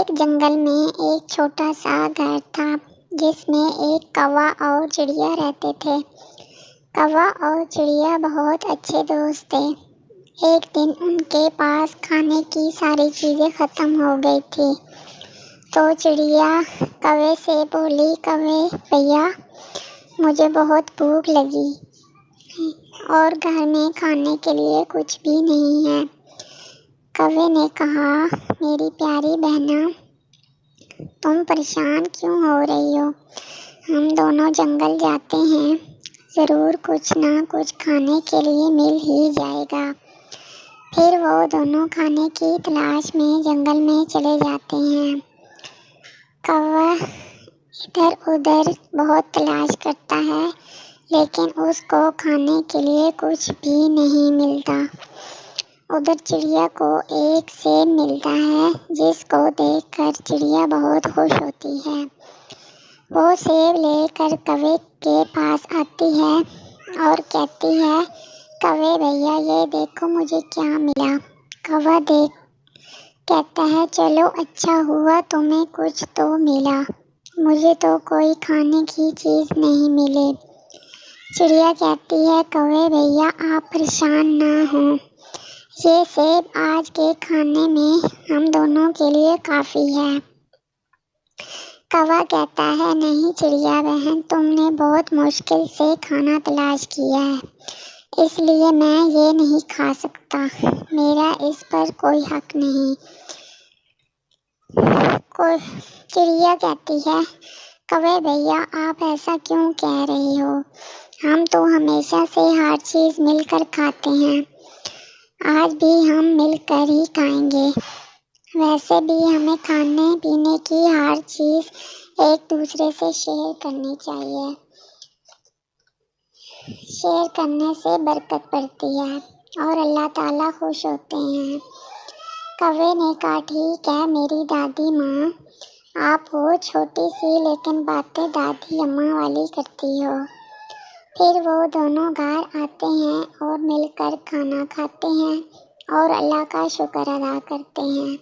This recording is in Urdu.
ایک جنگل میں ایک چھوٹا سا گھر تھا جس میں ایک کوا اور چڑیا رہتے تھے۔ کوا اور چڑیا بہت اچھے دوست تھے۔ ایک دن ان کے پاس کھانے کی ساری چیزیں ختم ہو گئی تھی تو چڑیا کوے سے بولی، کوے بھیا مجھے بہت بھوک لگی اور گھر میں کھانے کے لیے کچھ بھی نہیں ہے۔ کوے نے کہا، میری پیاری بہنا تم پریشان کیوں ہو رہی ہو؟ ہم دونوں جنگل جاتے ہیں، ضرور کچھ نہ کچھ کھانے کے لیے مل ہی جائے گا۔ پھر وہ دونوں کھانے کی تلاش میں جنگل میں چلے جاتے ہیں۔ کوا ادھر ادھر بہت تلاش کرتا ہے لیکن اس کو کھانے کے لیے کچھ بھی نہیں ملتا۔ ادھر چڑیا کو ایک سیب ملتا ہے جس کو دیکھ کر چڑیا بہت خوش ہوتی ہے۔ وہ سیب لے کر کوے کے پاس آتی ہے اور کہتی ہے، کوے بھیا یہ دیکھو مجھے کیا ملا۔ کوا کہتا ہے، چلو اچھا ہوا تمہیں کچھ تو ملا، مجھے تو کوئی کھانے کی چیز نہیں ملی۔ چڑیا کہتی ہے، کوے بھیا آپ پریشان نہ ہوں، یہ سیب آج کے کھانے میں ہم دونوں کے لیے کافی ہے۔ کوا کہتا ہے، نہیں چڑیا بہن، تم نے بہت مشکل سے کھانا تلاش کیا ہے اس لیے میں یہ نہیں کھا سکتا، میرا اس پر کوئی حق نہیں۔ چڑیا کہتی ہے، کوے بھیا آپ ایسا کیوں کہہ رہے ہو؟ ہم تو ہمیشہ سے ہر چیز مل کر کھاتے ہیں، آج بھی ہم مل کر ہی کھائیں گے۔ ویسے بھی ہمیں کھانے پینے کی ہر چیز ایک دوسرے سے شیئر کرنی چاہیے، شیئر کرنے سے برکت بڑھتی ہے اور اللہ تعالیٰ خوش ہوتے ہیں۔ کوے نے کہا، ٹھیک ہے میری دادی ماں، آپ ہو چھوٹی سی لیکن باتیں دادی اماں والی کرتی ہو۔ پھر وہ دونوں گھر آتے ہیں اور مل کر کھانا کھاتے ہیں اور اللہ کا شکر ادا کرتے ہیں۔